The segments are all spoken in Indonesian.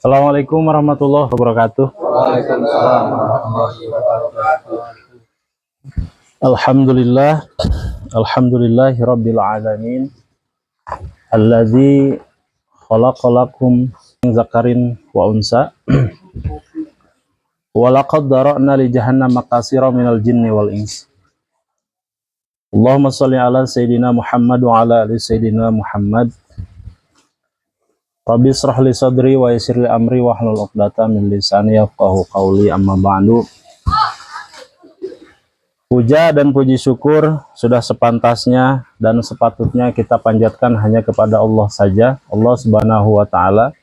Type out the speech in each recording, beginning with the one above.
Assalamualaikum warahmatullahi wabarakatuh. Waalaikumsalam warahmatullahi wabarakatuh. Alhamdulillah, alhamdulillahi rabbil alamin. Alladzi khalaqalakum min zakarin wa unsa. Wa laqad dara'na li jahannama katsiran minal jinni wal ins. Allahumma shalli ala sayyidina Muhammad wa ala ali sayyidina Muhammad. Rabbi israh li sadri wa yassir li amri wa hlul 'uqdatam min lisani yafqahu qawli, amma ba'du. Puja dan puji syukur sudah sepantasnya dan sepatutnya kita panjatkan hanya kepada Allah saja, Allah Subhanahu wa taala.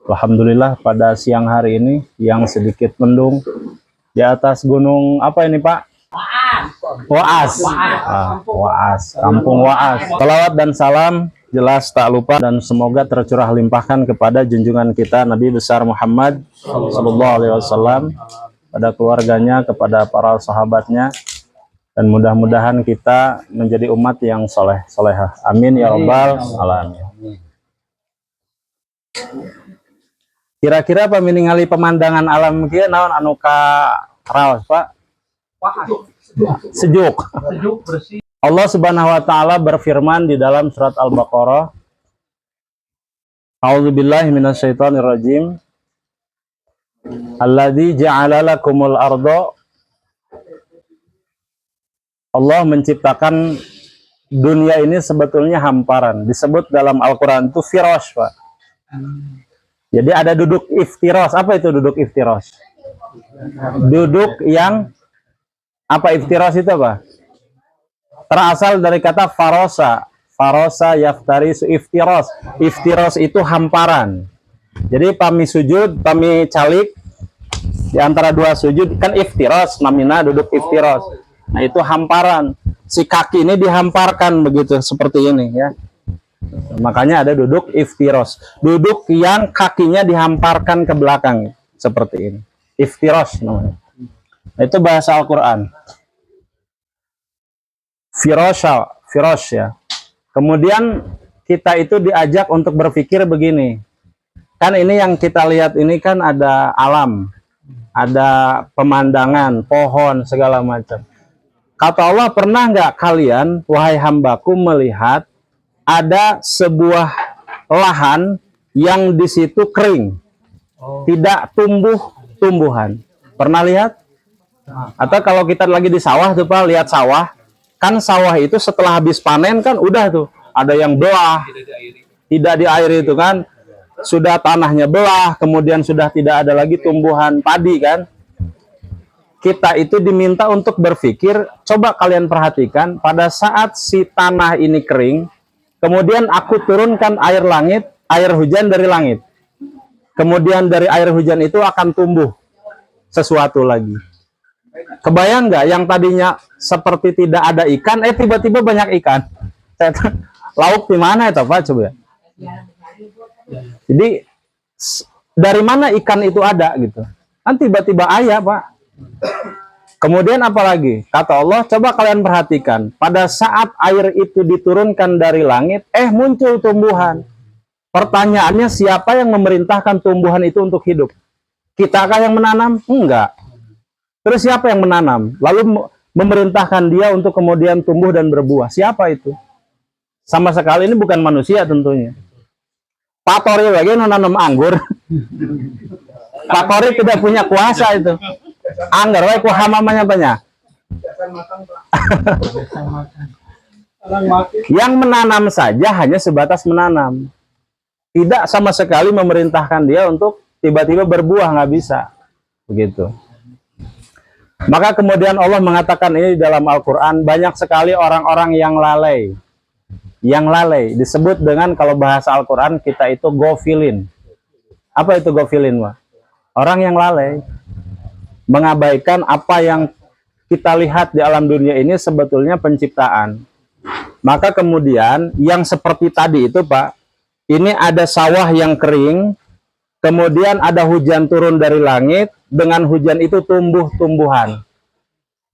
Alhamdulillah pada siang hari ini yang sedikit mendung di atas gunung apa ini, Pak? Waas. Waas, Kampung Waas. Salawat dan salam jelas tak lupa dan semoga tercurah limpahkan kepada junjungan kita Nabi besar Muhammad sallallahu alaihi wasallam, pada keluarganya, kepada para sahabatnya, dan mudah-mudahan kita menjadi umat yang solehah. Amin ya rabbal alamin. Kira-kira apa ningali pemandangan alam kieu naon anu ka raos, Pak? Sejuk. Sejuk, bersih. Allah Subhanahu wa taala berfirman di dalam surat Al-Baqarah, A'udzubillahi minasyaitonir rajim. Alladzi ja'ala lakumul arda. Allah menciptakan dunia ini sebetulnya hamparan. Disebut dalam Al-Qur'an itu firash, Pak. Jadi ada duduk iftiros. Apa itu duduk iftiros? Duduk yang apa, iftiros itu apa? Terasal dari kata farosa. Farosa yaftarisu iftiros. Iftiros itu hamparan. Jadi pami sujud, pami calik, di antara dua sujud kan iftiros, namina duduk iftiros. Nah itu hamparan. Si kaki ini dihamparkan begitu, seperti ini ya. Makanya ada duduk iftiros. Duduk yang kakinya dihamparkan ke belakang, seperti ini. Iftiros namanya. Nah, itu bahasa Al-Quran. Firosh ya. Kemudian kita itu diajak untuk berpikir begini. Kan ini yang kita lihat ini kan ada alam, ada pemandangan, pohon, segala macam. Kata Allah, pernah nggak kalian, wahai hambaku, melihat ada sebuah lahan yang di situ kering, tidak tumbuh tumbuhan? Pernah lihat? Atau kalau kita lagi di sawah tuh, Pak, lihat sawah, kan sawah itu setelah habis panen kan udah tuh ada yang belah, tidak diairi itu kan, sudah tanahnya belah, kemudian sudah tidak ada lagi tumbuhan padi kan. Kita itu diminta untuk berpikir, coba kalian perhatikan, pada saat si tanah ini kering, kemudian aku turunkan air langit, air hujan dari langit, kemudian dari air hujan itu akan tumbuh sesuatu lagi. Kebayang nggak yang tadinya seperti tidak ada ikan, tiba-tiba banyak ikan. Lauk di mana itu, Pak? Coba. Jadi dari mana ikan itu ada gitu? Kan tiba-tiba ayah, Pak. Kemudian apalagi? Kata Allah, coba kalian perhatikan. Pada saat air itu diturunkan dari langit, muncul tumbuhan. Pertanyaannya, siapa yang memerintahkan tumbuhan itu untuk hidup? Kitakah yang menanam? Enggak. Terus siapa yang menanam? Lalu memerintahkan dia untuk kemudian tumbuh dan berbuah. Siapa itu? Sama sekali ini bukan manusia tentunya. Pak Tori lagi nanam anggur. Pak Tori tidak punya kuasa itu. Anggur, ku hamamanya banyak. Yang menanam saja hanya sebatas menanam. Tidak sama sekali memerintahkan dia untuk tiba-tiba berbuah, nggak bisa. Begitu. Maka kemudian Allah mengatakan ini dalam Al-Quran, banyak sekali orang-orang yang lalai. Yang lalai disebut dengan, kalau bahasa Al-Quran kita itu gofilin. Apa itu gofilin, Pak? Orang yang lalai, mengabaikan apa yang kita lihat di alam dunia ini sebetulnya penciptaan. Maka kemudian yang seperti tadi itu, Pak, ini ada sawah yang kering, kemudian ada hujan turun dari langit, dengan hujan itu tumbuh tumbuhan.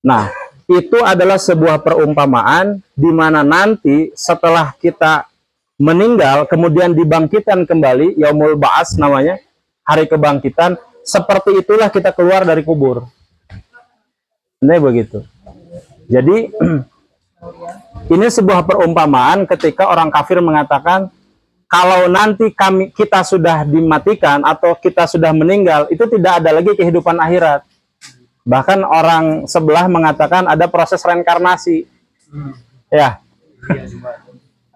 Nah, itu adalah sebuah perumpamaan di mana nanti setelah kita meninggal, kemudian dibangkitkan kembali, yaumul ba'ats namanya, hari kebangkitan, seperti itulah kita keluar dari kubur. Ini begitu. Jadi ini sebuah perumpamaan ketika orang kafir mengatakan kalau nanti kita sudah dimatikan atau kita sudah meninggal, itu tidak ada lagi kehidupan akhirat. Bahkan orang sebelah mengatakan ada proses reinkarnasi. Ya.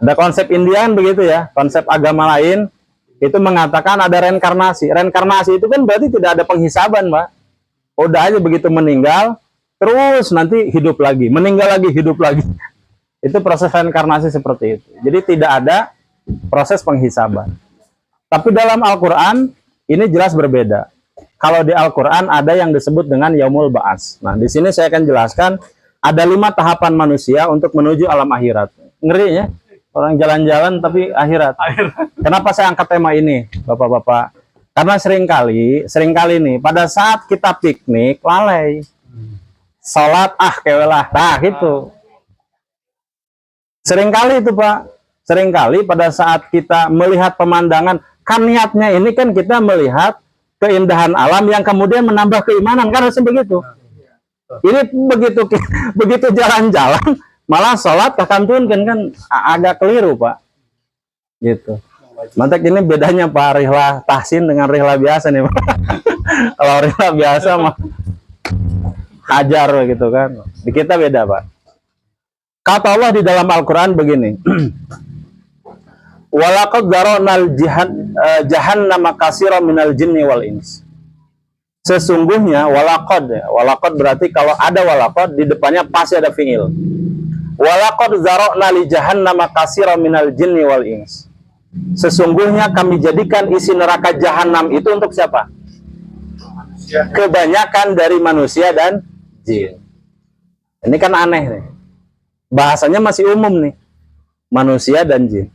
Ada konsep Indian begitu ya, konsep agama lain itu mengatakan ada reinkarnasi. Reinkarnasi itu kan berarti tidak ada penghisaban, Pak. Udah aja begitu meninggal, terus nanti hidup lagi, meninggal lagi, hidup lagi. Itu proses reinkarnasi seperti itu. Jadi tidak ada proses penghisaban. Tapi dalam Al-Quran ini jelas berbeda. Kalau di Al-Quran ada yang disebut dengan Yaumul Ba'ats. Nah, di sini saya akan jelaskan ada 5 tahapan manusia untuk menuju alam akhirat. Ngeri ya? Orang jalan-jalan tapi akhirat. Kenapa saya angkat tema ini, Bapak-bapak? Karena seringkali nih, pada saat kita piknik, lalai. Sholat, kewelah. Nah, gitu. Seringkali itu, Pak. Seringkali pada saat kita melihat pemandangan, kan niatnya ini kan kita melihat keindahan alam yang kemudian menambah keimanan, kan harusnya begitu. Ini begitu jalan-jalan, malah sholat kakantun kan agak keliru, Pak. Gitu. Mantek ini bedanya Pak rihlah tahsin dengan rihlah biasa nih, Pak. Kalau rihlah biasa mah hajar gitu kan. Di kita beda, Pak. Kata Allah di dalam Al-Quran begini. Walaqad zara'nal jahannama katsiran minal jinni wal ins. Sesungguhnya walaqad berarti kalau ada walaqad di depannya pasti ada fi'il. Walaqad zara'na li jahannama katsiran minal jinni wal ins. Sesungguhnya kami jadikan isi neraka jahanam itu untuk siapa? Kebanyakan dari manusia dan jin. Ini kan aneh nih. Bahasanya masih umum nih. Manusia dan jin.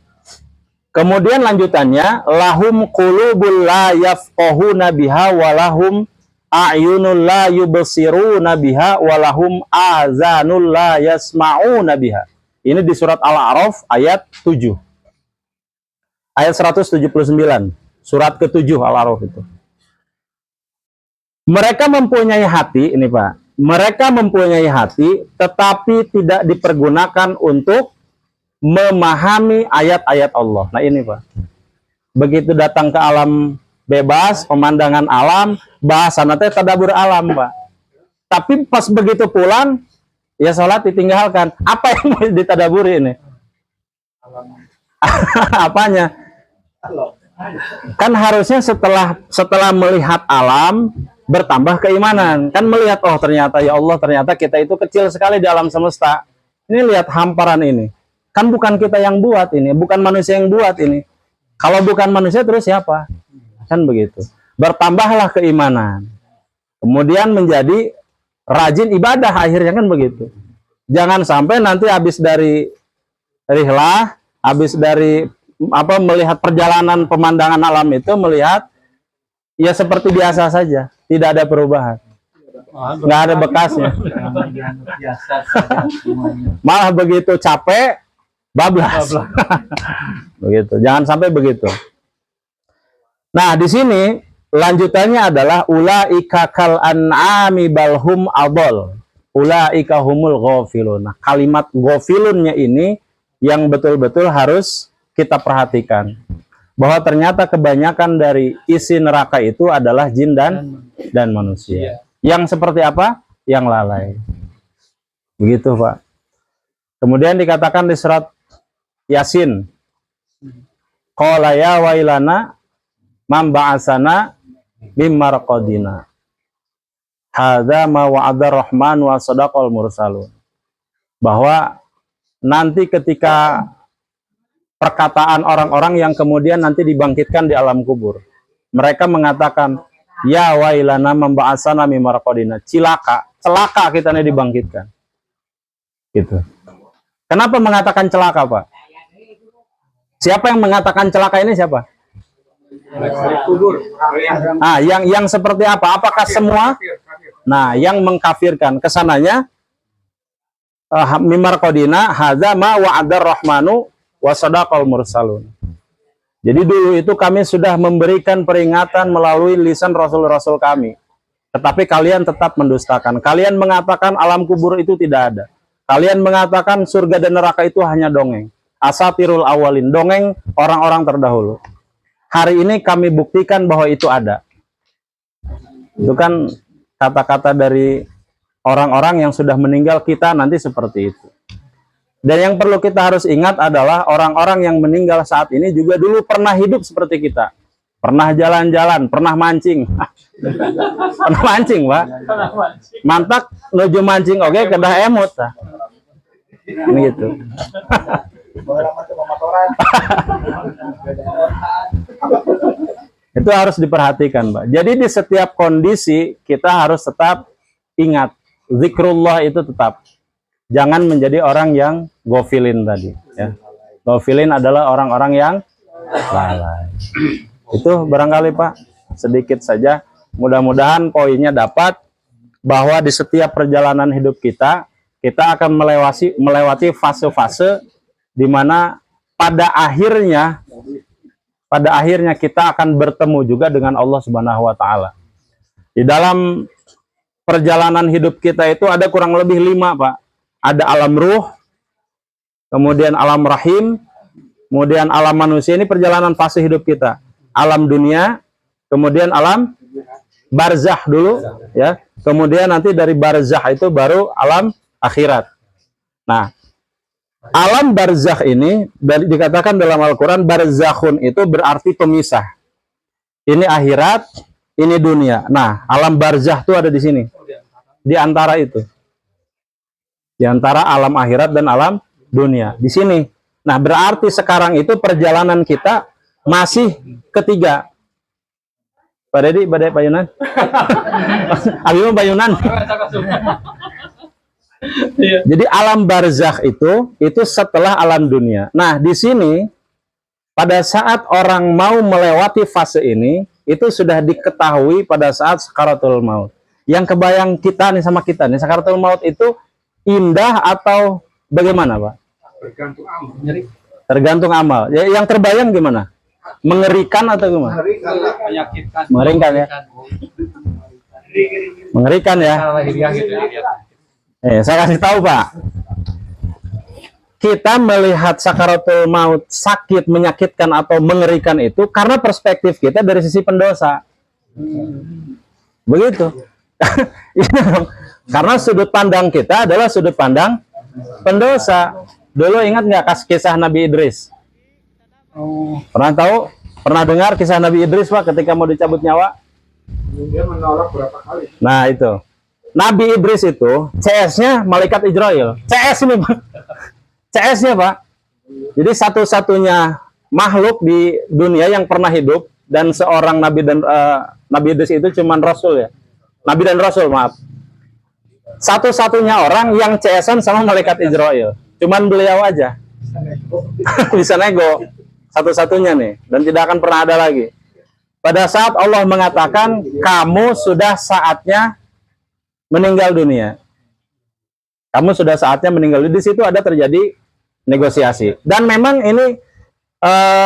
Kemudian lanjutannya, lahum qulubul la yafqahuna biha walahum a'yunul la yubsiruna biha walahum azanul la yasma'una biha. Ini di surat Al-A'raf ayat 7. Ayat 179. Surat ke-7 Al-A'raf itu. Mereka mempunyai hati, ini Pak. Mereka mempunyai hati tetapi tidak dipergunakan untuk memahami ayat-ayat Allah. Nah ini Pak, begitu datang ke alam bebas, pemandangan alam, bahasa nanti tadabur alam Pak. Tapi pas begitu pulang, ya sholat ditinggalkan. Apa yang mau ditadaburi ini? Apanya? Kan harusnya setelah melihat alam, bertambah keimanan. Kan melihat, oh ternyata ya Allah, ternyata kita itu kecil sekali di alam semesta. Ini lihat hamparan ini. Kan bukan kita yang buat ini, bukan manusia yang buat ini. Kalau bukan manusia terus siapa? Kan begitu. Bertambahlah keimanan. Kemudian menjadi rajin ibadah akhirnya kan begitu. Jangan sampai nanti habis dari rihlah, habis dari melihat perjalanan pemandangan alam itu melihat ya seperti biasa saja, tidak ada perubahan. Nggak ada bekasnya. Malah begitu capek bablas. Begitu. Jangan sampai begitu. Nah, di sini lanjutannya adalah ulaika kal an'ami balhum adol. Ulaika humul ghafilun. Nah, kalimat ghafilunnya ini yang betul-betul harus kita perhatikan. Bahwa ternyata kebanyakan dari isi neraka itu adalah jin dan manusia. Yang seperti apa? Yang lalai. Begitu, Pak. Kemudian dikatakan di surat Yasin, qala ya wailana man ba'asana mim marqadina hadza ma wa'ada rahman wa sadaqal mursalun. Bahwa nanti ketika perkataan orang-orang yang kemudian nanti dibangkitkan di alam kubur, mereka mengatakan ya wailana man ba'asana mim marqadina, celaka kita ini dibangkitkan. Gitu. Kenapa mengatakan celaka, Pak? Siapa yang mengatakan celaka ini siapa? Nah, yang seperti apa? Apakah semua? Nah, yang mengkafirkan kesananya mimar qadina hadza ma wa'adar rahmanu wa sadaqal mursalun. Jadi dulu itu kami sudah memberikan peringatan melalui lisan Rasul-Rasul kami. Tetapi kalian tetap mendustakan. Kalian mengatakan alam kubur itu tidak ada. Kalian mengatakan surga dan neraka itu hanya dongeng. Asatirul awalin, dongeng orang-orang terdahulu. Hari ini kami buktikan bahwa itu ada. Itu kan kata-kata dari orang-orang yang sudah meninggal, kita nanti seperti itu. Dan yang perlu kita harus ingat adalah orang-orang yang meninggal saat ini juga dulu pernah hidup seperti kita. Pernah jalan-jalan, pernah mancing. Pernah mancing, Pak. Mantak nuju mancing, oke, kedah emut. Ini gitu. Itu harus diperhatikan, Pak. Jadi di setiap kondisi kita harus tetap ingat zikrullah itu tetap. Jangan menjadi orang yang gofilin tadi. Ya. Gofilin adalah orang-orang yang lalai. Itu barangkali Pak, sedikit saja. Mudah-mudahan poinnya dapat bahwa di setiap perjalanan hidup kita akan melewati fase-fase di mana pada akhirnya kita akan bertemu juga dengan Allah Subhanahu wa taala. Di dalam perjalanan hidup kita itu ada kurang lebih 5, Pak. Ada alam ruh, kemudian alam rahim, kemudian alam manusia. Ini perjalanan fase hidup kita. Alam dunia, kemudian alam barzah dulu, ya. Kemudian nanti dari barzah itu baru alam akhirat. Nah, alam barzakh ini dikatakan dalam Al-Quran, barzakhun itu berarti pemisah. Ini akhirat, ini dunia. Nah, alam barzakh itu ada di sini. Di antara itu. Di antara alam akhirat dan alam dunia. Di sini. Nah, berarti sekarang itu perjalanan kita masih ketiga. Pak Dedi, badai Payunan? Abi mah Payunan. Jadi alam barzakh itu setelah alam dunia. Nah, di sini pada saat orang mau melewati fase ini, itu sudah diketahui pada saat sakaratul maut. Yang kebayang kita nih sama kita nih, sakaratul maut itu indah atau bagaimana, Pak? Tergantung amal. Tergantung amal. Ya, yang terbayang gimana? Mengerikan atau gimana? Menyakitkan. Mengerikan ya. Mengerikan ya. Saya kasih tahu, Pak. Kita melihat sakaratul maut sakit, menyakitkan atau mengerikan itu karena perspektif kita dari sisi pendosa. Begitu. Karena sudut pandang kita adalah sudut pandang pendosa. Dulu ingat nggak kisah Nabi Idris? Pernah tahu? Pernah dengar kisah Nabi Idris, Pak, ketika mau dicabut nyawa? Dia menolak berapa kali? Nah, itu. Nabi Idris itu CS-nya malaikat Israel. CS ini, Pak. CS-nya, Pak. Jadi satu-satunya makhluk di dunia yang pernah hidup dan seorang nabi dan Nabi Idris itu cuman rasul ya. Nabi dan rasul, maaf. Satu-satunya orang yang CS-an sama malaikat Israel. Cuman beliau aja. Bisa nego. Satu-satunya nih, dan tidak akan pernah ada lagi. Pada saat Allah mengatakan kamu sudah saatnya meninggal dunia. Kamu sudah saatnya meninggal dunia. Di situ ada terjadi negosiasi. Dan memang ini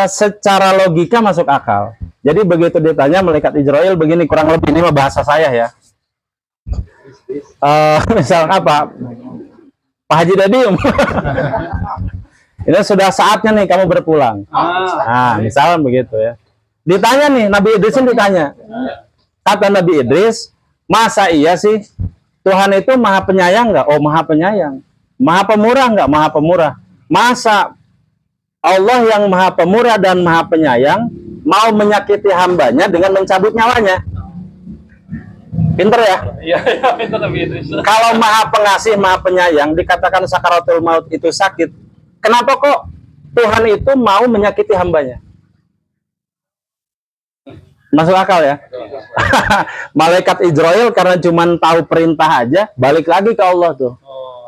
secara logika masuk akal. Jadi begitu ditanya malaikat Israel begini, kurang lebih ini bahasa saya ya. Misal apa? Pak Haji Dadium. Ini sudah saatnya nih kamu berpulang. Nah, misalnya begitu ya. Ditanya nih, Nabi Idris ditanya. Kata Nabi Idris, masa iya sih Tuhan itu maha penyayang nggak? Oh, maha penyayang. Maha pemurah nggak? Maha pemurah. Masa Allah yang maha pemurah dan maha penyayang mau menyakiti hambanya dengan mencabut nyawanya? Pinter ya? Iya, pinter Nabi Idris. Kalau maha pengasih, maha penyayang, dikatakan sakaratul maut itu sakit. Kenapa kok Tuhan itu mau menyakiti hambanya? Masuk akal ya? Malaikat Israel karena cuma tahu perintah aja, balik lagi ke Allah tuh.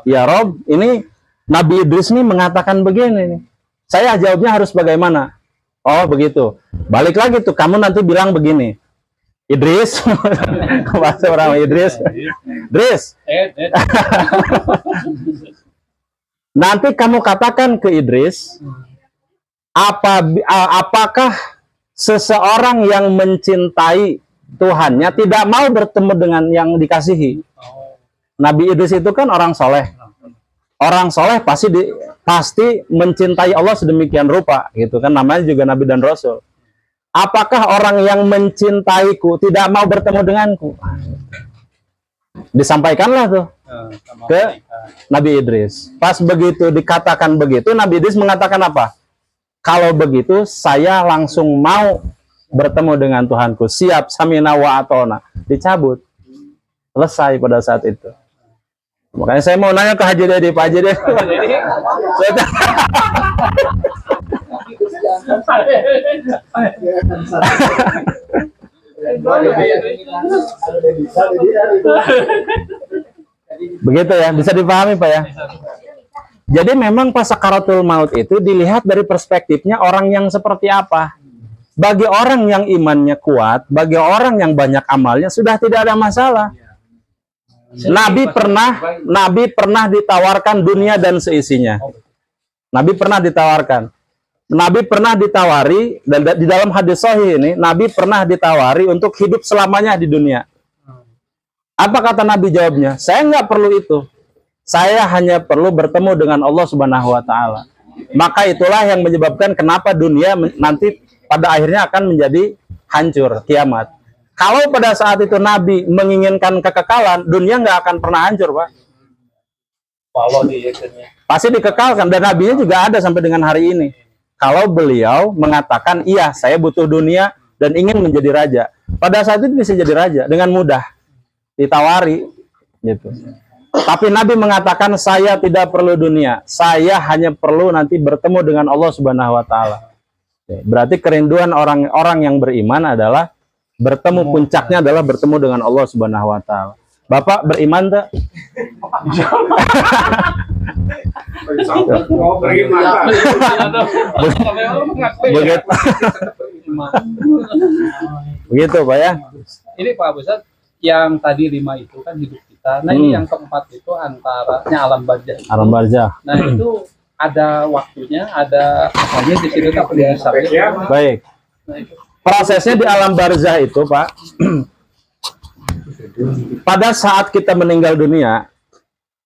Ya Rob, ini Nabi Idris nih mengatakan begini nih. Saya jawabnya harus bagaimana? Oh begitu. Balik lagi tuh, kamu nanti bilang begini. Idris, bahasa orang Idris. Idris. Nanti kamu katakan ke Idris, apakah seseorang yang mencintai Tuhannya tidak mau bertemu dengan yang dikasihi? Nabi Idris itu kan orang soleh. Orang soleh pasti mencintai Allah sedemikian rupa, gitu kan, namanya juga Nabi dan Rasul. Apakah orang yang mencintaiku tidak mau bertemu denganku? Disampaikanlah tuh ke Nabi Idris. Pas begitu dikatakan begitu, Nabi Idris mengatakan apa? Kalau begitu saya langsung mau bertemu dengan Tuhanku. Siap, samina wa atona. Dicabut. Selesai pada saat itu. Makanya saya mau nanya ke Haji Dedi, Pak Haji Dedi. Begitu ya, bisa dipahami Pak ya. Jadi memang pas sakaratul maut itu dilihat dari perspektifnya orang yang seperti apa. Bagi orang yang imannya kuat, bagi orang yang banyak amalnya sudah tidak ada masalah. Nabi pernah ditawarkan dunia dan seisinya. Nabi pernah ditawarkan. Nabi pernah ditawari, dan di dalam hadis sahih ini, Nabi pernah ditawari untuk hidup selamanya di dunia. Apa kata Nabi jawabnya? Saya nggak perlu itu. Saya hanya perlu bertemu dengan Allah Subhanahu wa Ta'ala. Maka itulah yang menyebabkan kenapa dunia nanti pada akhirnya akan menjadi hancur, kiamat. Kalau pada saat itu Nabi menginginkan kekekalan, dunia nggak akan pernah hancur, Pak. Pasti dikekalkan, dan Nabinya juga ada sampai dengan hari ini. Kalau beliau mengatakan, iya saya butuh dunia dan ingin menjadi raja. Pada saat itu bisa jadi raja dengan mudah. Ditawari, gitu. Tapi Nabi mengatakan, saya tidak perlu dunia. Saya hanya perlu nanti bertemu dengan Allah Subhanahu wa Ta'ala. Berarti kerinduan orang-orang yang beriman adalah bertemu, puncaknya adalah bertemu dengan Allah Subhanahu wa Ta'ala. Bapak beriman tak? Begitu Pak ya. Ini Pak Ustadz, yang tadi 5 itu kan hidup kita. Nah ini yang keempat itu antaranya alam barzah. Alam barzah. Nah itu ada waktunya, ada apanya di situ tak perlu disampaikan. Baik. Prosesnya di alam barzah itu Pak, pada saat kita meninggal dunia,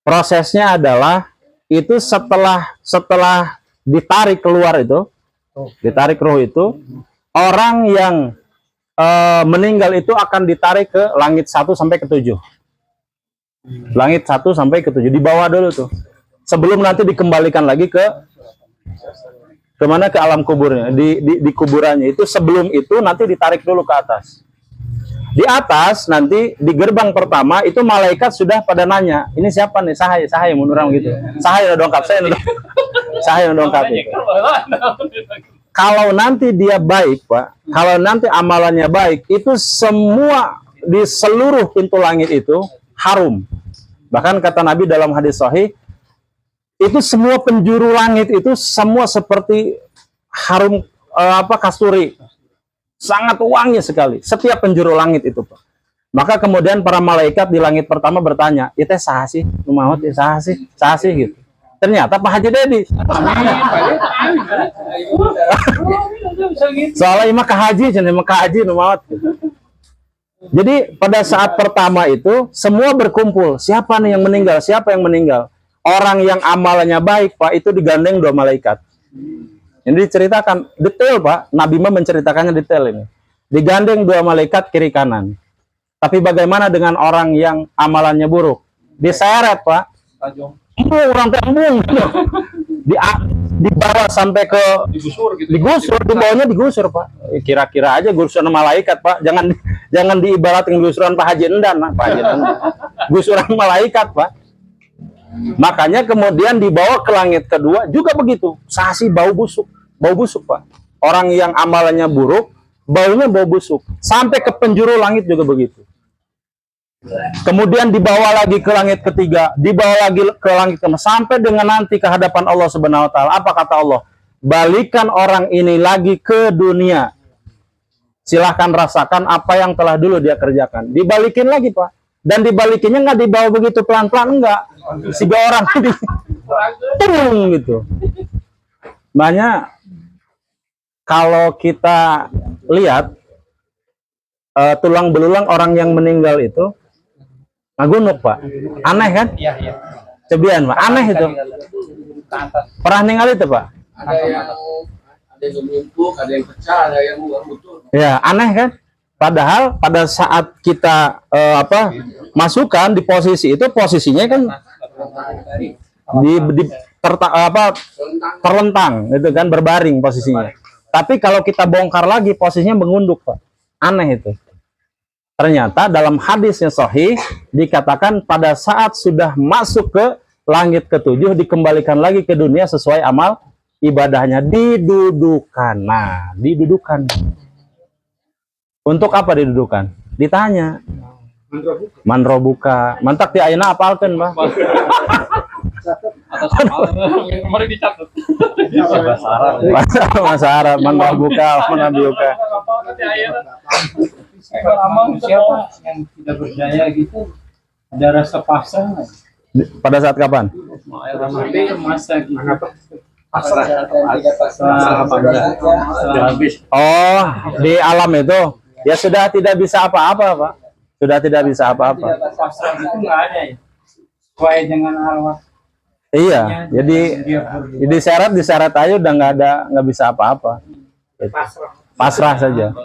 prosesnya adalah itu setelah ditarik keluar itu, ditarik roh itu, orang yang meninggal itu akan ditarik ke langit 1 sampai ke 7. Langit 1 sampai ke 7 di bawah dulu tuh. Sebelum nanti dikembalikan lagi ke mana, ke alam kuburnya, di kuburannya itu. Sebelum itu nanti ditarik dulu ke atas. Di atas nanti di gerbang pertama itu malaikat sudah pada nanya, ini siapa nih? Sahaya menurang gitu. Sahaya dongkap, saya dongkap itu. Kalau nanti dia baik Pak, kalau nanti amalannya baik, itu semua di seluruh pintu langit itu harum. Bahkan kata Nabi dalam hadis sahih, itu semua penjuru langit itu semua seperti harum kasturi, sangat wangi sekali setiap penjuru langit itu Pak. Maka kemudian para malaikat di langit pertama bertanya, itu saha sih numaot, saha sih gitu. Ternyata Pak Haji Dedi. Soalnya imah ke haji, jangan ke haji numaot gitu. Jadi pada saat pertama itu semua berkumpul, siapa nih yang meninggal, siapa yang meninggal. Orang yang amalannya baik Pak itu digandeng 2 malaikat. Ini diceritakan detail Pak, Nabi mah menceritakannya detail ini. Digandeng 2 malaikat kiri kanan. Tapi bagaimana dengan orang yang amalannya buruk? Diseret Pak. Orang tembung. Dibawa sampai ke digusur gitu. Dibawanya digusur Pak. Kira-kira aja gusuran malaikat Pak. Jangan diibaratin gusuran Pak Haji Endan, Pak Haji Endan. Gusuran malaikat Pak. Makanya kemudian dibawa ke langit kedua juga begitu. Sasi bau busuk Pak. Orang yang amalannya buruk, baunya bau busuk. Sampai ke penjuru langit juga begitu. Kemudian dibawa lagi ke langit ketiga, dibawa lagi ke langit kelima, sampai dengan nanti ke hadapan Allah Subhanahu wa Ta'ala. Apa kata Allah? Balikan orang ini lagi ke dunia. Silahkan rasakan apa yang telah dulu dia kerjakan. Dibalikin lagi Pak. Dan dibalikinnya nggak dibawa begitu pelan-pelan, enggak. Siga orang gitu. Banyak kalau kita lihat tulang belulang orang yang meninggal itu ngagunuk, Pak. Aneh kan? Iya, iya. Cebian, Pak. Aneh itu. Ke atas. Pernah ninggal itu, Pak? Ada yang menumpuk, ada yang pecah, ada yang utuh. Ya, aneh kan? Padahal pada saat kita masukkan di posisi itu, posisinya kan terlentang gitu kan, berbaring posisinya. Tapi kalau kita bongkar lagi posisinya mengunduk, Pak. Aneh itu. Ternyata dalam hadis yang sahih dikatakan pada saat sudah masuk ke langit ketujuh dikembalikan lagi ke dunia sesuai amal ibadahnya, didudukan. Nah, didudukan. Untuk apa didudukan? Ditanya. Manrobuka. Mantak di ayeuna apalkeun, Mbah. Atas kemarin dicatat. Bahasa Arab, manrobuka, manabiuka. Siapa yang tidak berdaya gitu, ada rasa pasrah nggak? Pada saat kapan? Masa gitu. Pasrah. Sudah habis. Oh, di alam itu ya sudah tidak bisa apa-apa, Pak. Sudah tidak bisa apa-apa. Pasrah itu nggak ada ya. Sesuai dengan arwah. Iya, jadi diseret aja udah nggak bisa apa-apa. Gitu. Pasrah saja.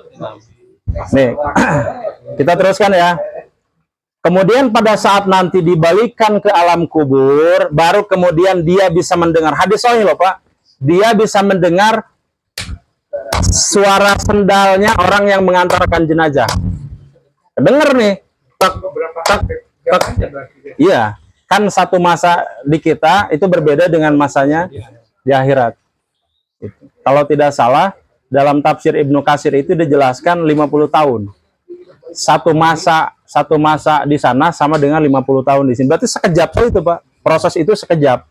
Nih, kita teruskan ya. Kemudian pada saat nanti dibalikan ke alam kubur, baru kemudian dia bisa mendengar. Hadis sahih loh, Pak. Dia bisa mendengar suara sendalnya orang yang mengantarkan jenazah. Dengar nih. Tak, tak, tak. Iya, kan satu masa di kita itu berbeda dengan masanya di akhirat. Kalau tidak salah, dalam tafsir Ibnu Katsir itu dijelaskan 50 tahun. Satu masa di sana sama dengan 50 tahun di sini. Berarti sekejap itu, Pak. Proses itu sekejap.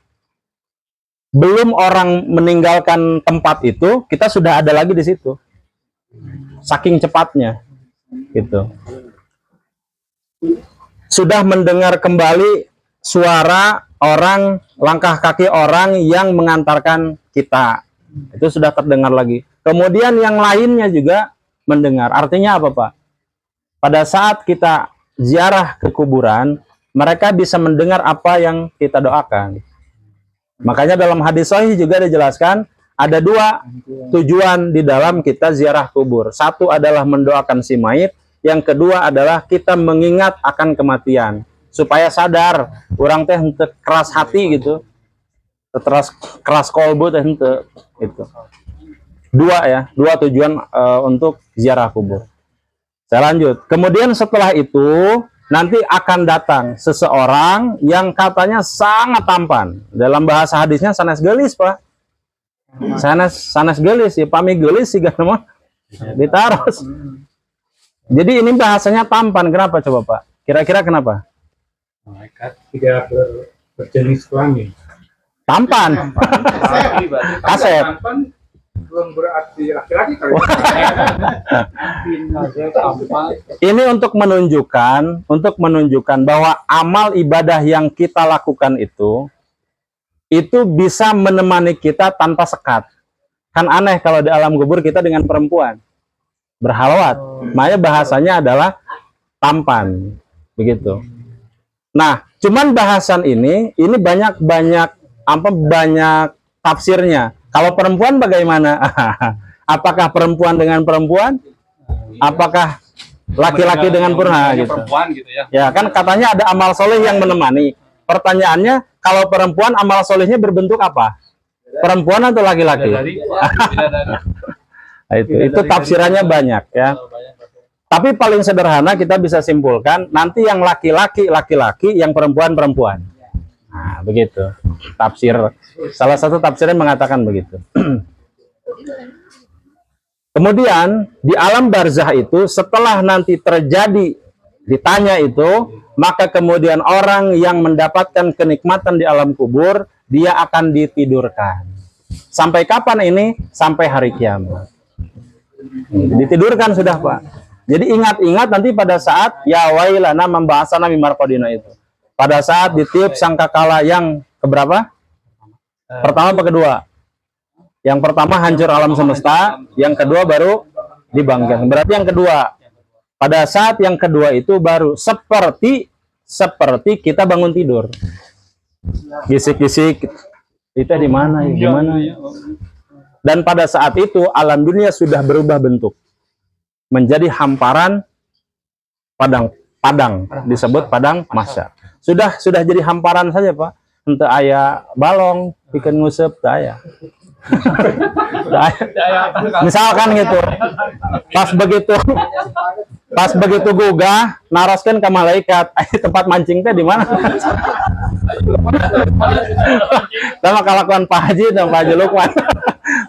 Belum orang meninggalkan tempat itu, kita sudah ada lagi di situ. Saking cepatnya. Gitu. Sudah mendengar kembali suara orang, langkah kaki orang yang mengantarkan kita. Itu sudah terdengar lagi. Kemudian yang lainnya juga mendengar. Artinya apa, Pak? Pada saat kita ziarah ke kuburan, mereka bisa mendengar apa yang kita doakan. Makanya dalam hadis sahih juga dijelaskan, ada dua tujuan di dalam kita ziarah kubur. Satu adalah mendoakan si mayit, yang kedua adalah kita mengingat akan kematian. Supaya sadar, orang teh henteu keras hati gitu. Keras kolbu teh henteu gitu. Dua tujuan untuk ziarah kubur. Saya lanjut. Kemudian setelah itu nanti akan datang seseorang yang katanya sangat tampan. Dalam bahasa hadisnya sanes gelis, Pak. Sanes gelis, ya pami gelis sih mah ditaros. Jadi ini bahasanya tampan. Kenapa coba, Pak? Kira-kira kenapa? Malaikat tidak berjenis kelamin. Tampan. Kasep. Tampan belum berarti laki-laki kali. Ini untuk menunjukkan bahwa amal ibadah yang kita lakukan itu bisa menemani kita tanpa sekat. Kan aneh kalau di alam kubur kita dengan perempuan berhalwat. Makanya bahasanya adalah tampan, begitu. Nah, cuman bahasan ini banyak tafsirnya. Kalau perempuan bagaimana? Apakah perempuan dengan perempuan? Apakah laki-laki dengan purna gitu? Perempuan gitu ya. Ya, kan katanya ada amal soleh yang menemani. Pertanyaannya, kalau perempuan amal solehnya berbentuk apa? Perempuan atau laki-laki? Nah, itu tafsirannya banyak ya. Tapi paling sederhana kita bisa simpulkan, nanti yang laki-laki, yang perempuan. Nah, begitu. Salah satu tafsirnya mengatakan begitu. Kemudian di alam barzah itu setelah nanti terjadi ditanya itu, maka kemudian orang yang mendapatkan kenikmatan di alam kubur, dia akan ditidurkan. Sampai kapan ini? Sampai hari kiamat. Ditidurkan sudah, Pak. Jadi ingat-ingat nanti pada saat ya wailana membahasana mimar qadina itu. Pada saat ditiup sangkakala yang keberapa? Pertama apa kedua? Yang pertama hancur alam semesta, yang kedua baru dibangkitkan. Berarti yang kedua. Pada saat yang kedua itu baru seperti kita bangun tidur. Gisik-gisik itu di mana ya? Di mana ya? Dan pada saat itu alam dunia sudah berubah bentuk menjadi hamparan padang disebut padang mahsyar. Sudah jadi hamparan saja, Pak. Ente aya balong bikin ngusep aya. Misalkan gitu. Pas begitu gugah naraskeun ka malaikat, tempat mancing teh di mana? Sama kalakuan Pak Haji dan Pak Haji Lukman.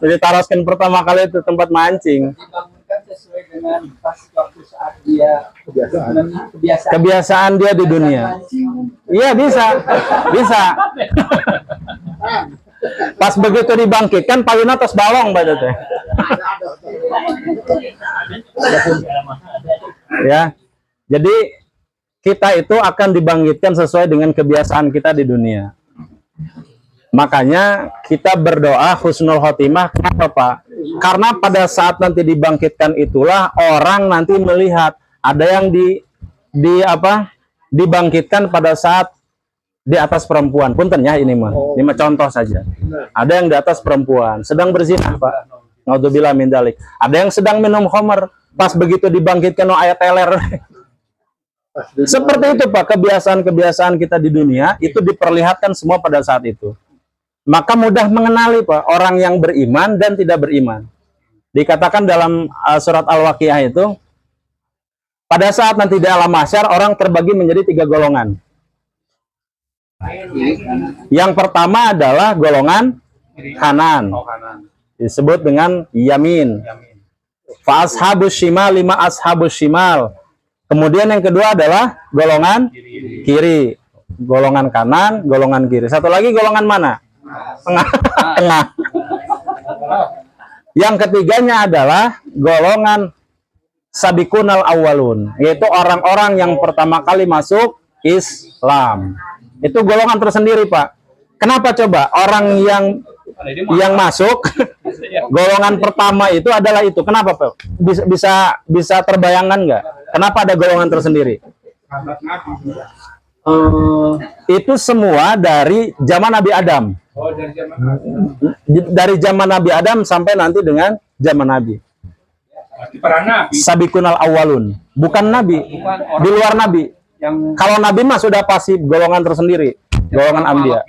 Jadi taraskeun pertama kali itu tempat mancing. Dibangunkan sesuai dengan pas waktu saat dia Kebiasaan dia di dunia. Iya bisa. Pas begitu dibangkitkan payuna tos balong pada teh. Ya. Jadi kita itu akan dibangkitkan sesuai dengan kebiasaan kita di dunia. Makanya kita berdoa husnul khotimah. Kenapa, Pak? Karena pada saat nanti dibangkitkan itulah orang nanti melihat ada yang dibangkitkan pada saat di atas perempuan. Punten ya ini mah contoh saja. Ada yang di atas perempuan sedang berzina, Pak. Naudzubillah min dzalik. Ada yang sedang minum khamr, pas begitu dibangkitkan ayat teler. Seperti itu, Pak, kebiasaan-kebiasaan kita di dunia itu diperlihatkan semua pada saat itu. Maka mudah mengenali, Pak, orang yang beriman dan tidak beriman. Dikatakan dalam surat Al-Waqiah itu, pada saat nanti di alam mahsyar orang terbagi menjadi 3 golongan. Yang pertama adalah golongan kanan, disebut dengan yamin. Fa ashabus shimal lima ashabus shimal. Kemudian yang kedua adalah golongan kiri. Golongan kanan, golongan kiri. Satu lagi golongan mana? Tengah. Yang ketiganya adalah golongan sabiqunal awwalun, yaitu orang-orang yang pertama kali masuk Islam. Itu golongan tersendiri, Pak. Kenapa coba orang yang masuk golongan pertama itu adalah itu? Kenapa, Pak? Bisa terbayangkan nggak? Kenapa ada golongan tersendiri? Itu semua dari zaman Nabi Adam. Dari zaman Nabi Adam sampai nanti dengan zaman Nabi. Sabiqunal awwalun, bukan Nabi, di luar Nabi. Kalau Nabi mah sudah pasti golongan tersendiri, golongan Anbiya.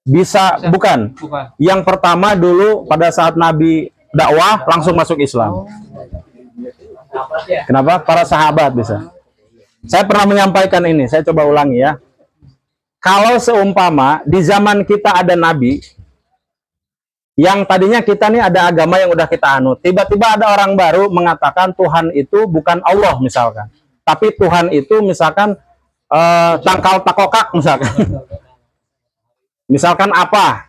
Bisa bukan? Yang pertama dulu pada saat Nabi dakwah langsung masuk Islam. Kenapa? Para sahabat bisa. Saya pernah menyampaikan ini, saya coba ulangi ya. Kalau seumpama di zaman kita ada Nabi, yang tadinya kita nih ada agama yang udah kita anut, tiba-tiba ada orang baru mengatakan Tuhan itu bukan Allah misalkan. Tapi Tuhan itu misalkan tangkal takokak misalkan. Misalkan apa?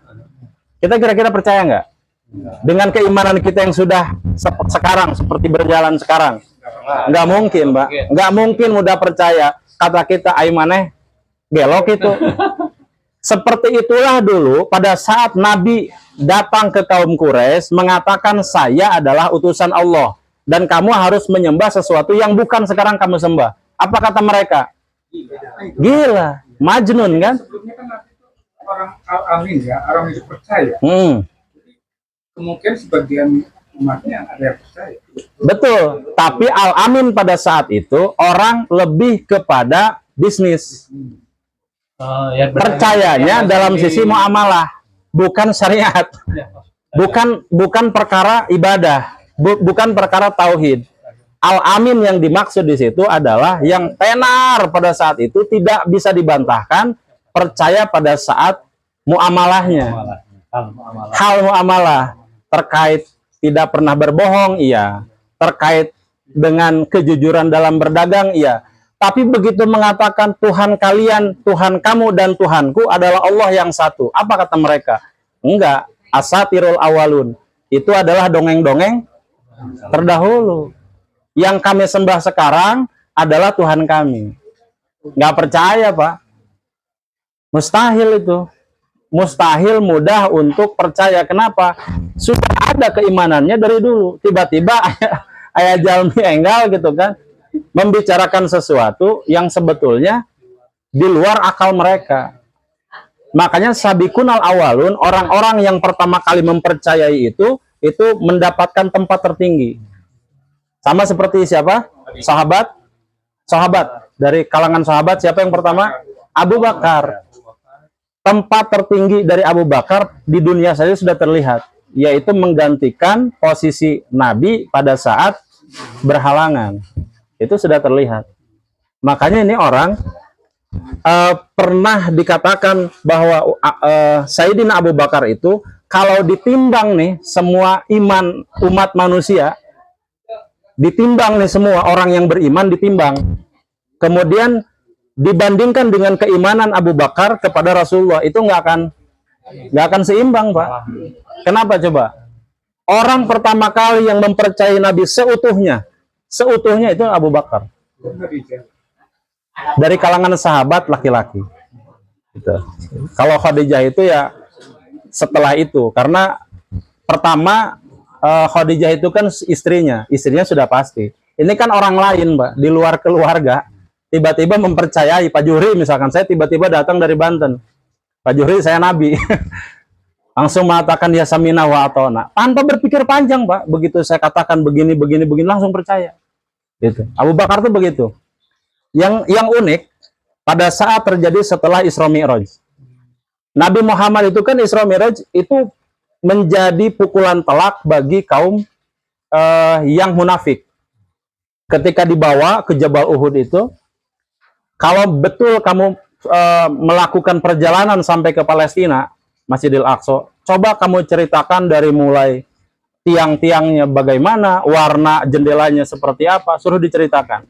Kita kira-kira percaya nggak? Dengan keimanan kita yang sudah sekarang, seperti berjalan sekarang. Nggak mungkin, Mbak. Nggak mungkin mudah percaya. Kata kita, aimaneh, gelok itu. Seperti itulah dulu pada saat Nabi datang ke kaum Quraisy mengatakan saya adalah utusan Allah. Dan kamu harus menyembah sesuatu yang bukan sekarang kamu sembah. Apa kata mereka? Gila, Majnun kan? Sebelumnya kan Nabi itu orang al-amin ya, orang yang percaya. Kemungkinan sebagian umatnya ada yang percaya. Betul, tapi al-amin pada saat itu orang lebih kepada bisnis. Percayanya dalam sisi muamalah, bukan syariat. Bukan perkara ibadah. Bukan perkara tauhid. Al-amin yang dimaksud di situ adalah yang tenar pada saat itu tidak bisa dibantahkan, percaya pada saat muamalahnya. Hal muamalah terkait tidak pernah berbohong, iya. Terkait dengan kejujuran dalam berdagang, iya. Tapi begitu mengatakan Tuhan kalian, Tuhan kamu dan Tuhanku adalah Allah yang satu. Apa kata mereka? Enggak, asatirul awalun. Itu adalah dongeng-dongeng terdahulu. Yang kami sembah sekarang adalah Tuhan kami. Nggak percaya, Pak. Mustahil itu. mustahil mudah untuk percaya. Kenapa? Sudah ada keimanannya dari dulu. Tiba-tiba ayah jalmi enggal gitu kan, membicarakan sesuatu yang sebetulnya di luar akal mereka. Makanya sabiqunal awalun, orang-orang yang pertama kali mempercayai itu mendapatkan tempat tertinggi. Sama seperti siapa? Sahabat. Dari kalangan sahabat siapa yang pertama? Abu Bakar. Tempat tertinggi dari Abu Bakar di dunia saja sudah terlihat, yaitu menggantikan posisi Nabi pada saat berhalangan. Itu sudah terlihat. Makanya ini orang pernah dikatakan bahwa Sayyidina Abu Bakar itu kalau ditimbang nih semua iman umat manusia, ditimbang nih semua orang yang beriman ditimbang, kemudian dibandingkan dengan keimanan Abu Bakar kepada Rasulullah, itu nggak akan seimbang, Pak. Kenapa coba? Orang pertama kali yang mempercayai Nabi seutuhnya itu Abu Bakar. Dari kalangan sahabat laki-laki. Gitu. Kalau Khadijah itu ya setelah itu, karena pertama Khadijah itu kan istrinya sudah pasti. Ini kan orang lain, Mbak, di luar keluarga. Tiba-tiba mempercayai Pak Juhri, misalkan saya tiba-tiba datang dari Banten, Pak Juhri saya Nabi, langsung mengatakan dia samina wa atona, tanpa berpikir panjang, Pak. Begitu saya katakan begini langsung percaya. Gitu. Abu Bakar tuh begitu. Yang unik pada saat terjadi setelah Isra Mi'raj, Nabi Muhammad itu kan Isra Mi'raj itu menjadi pukulan telak bagi kaum yang munafik. Ketika dibawa ke Jabal Uhud itu, kalau betul kamu melakukan perjalanan sampai ke Palestina, Masjidil Aqsa, coba kamu ceritakan dari mulai tiang-tiangnya bagaimana, warna jendelanya seperti apa, suruh diceritakan.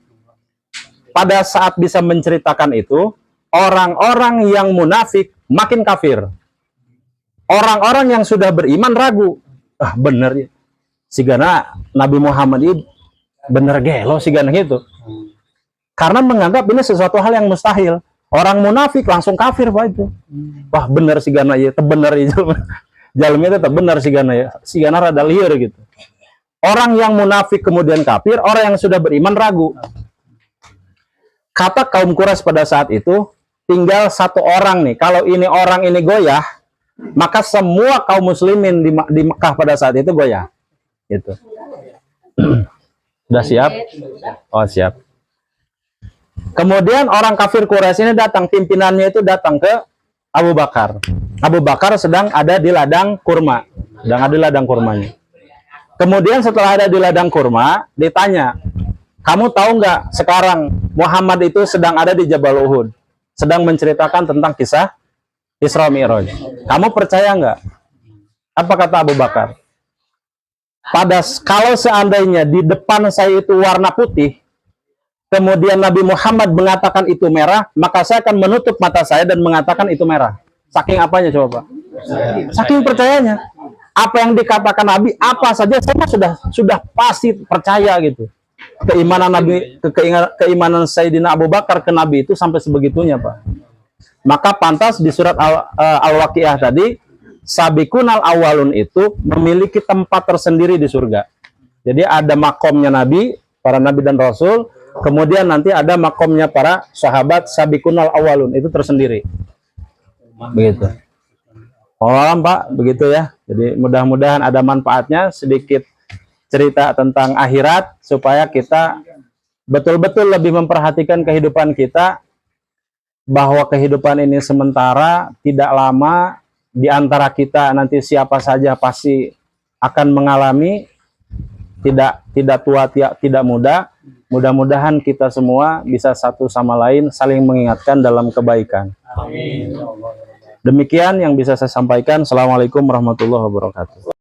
Pada saat bisa menceritakan itu, orang-orang yang munafik makin kafir. Orang-orang yang sudah beriman ragu. Bener ya. Sigana Nabi Muhammad ini bener gelo sigana gitu. Karena menganggap ini sesuatu hal yang mustahil. Orang munafik langsung kafir, Pak itu. Wah, bener sigana ya, bener itu. Jalmi itu bener sigana ya. Sigana rada liar gitu. Orang yang munafik kemudian kafir, orang yang sudah beriman ragu. Kata kaum Quraisy pada saat itu, tinggal satu orang nih. Kalau ini orang ini goyah, maka semua kaum muslimin di Mekah pada saat itu goyah. Gitu. Sudah siap? Oh, siap. Kemudian orang kafir Quraisy ini datang, pimpinannya itu datang ke Abu Bakar. Abu Bakar sedang ada di ladang kurma. Sedang ada di ladang kurmanya. Kemudian setelah ada di ladang kurma, ditanya, kamu tahu nggak sekarang Muhammad itu sedang ada di Jabal Uhud, sedang menceritakan tentang kisah Isra Mi'raj. Kamu percaya nggak? Apa kata Abu Bakar? Kalau seandainya di depan saya itu warna putih, kemudian Nabi Muhammad mengatakan itu merah, maka saya akan menutup mata saya dan mengatakan itu merah. Saking apanya coba, Pak? Saking percayanya. Apa yang dikatakan Nabi, apa saja saya sudah pasti percaya gitu. Keimanan Nabi, keimanan Sayyidina Abu Bakar ke Nabi itu sampai sebegitunya, Pak. Maka pantas di surat Al-Waqiah tadi, sabiqunal awalun itu memiliki tempat tersendiri di surga. Jadi ada makomnya Nabi, para Nabi dan Rasul, kemudian nanti ada makomnya para sahabat, sabiqunal awalun, itu tersendiri. Begitu. Pak, begitu ya. Jadi mudah-mudahan ada manfaatnya, sedikit cerita tentang akhirat, supaya kita betul-betul lebih memperhatikan kehidupan kita, bahwa kehidupan ini sementara, tidak lama. Di antara kita nanti siapa saja pasti akan mengalami, tidak tua, tidak muda. Mudah-mudahan kita semua bisa satu sama lain saling mengingatkan dalam kebaikan. Amin. Demikian yang bisa saya sampaikan. Assalamualaikum warahmatullahi wabarakatuh.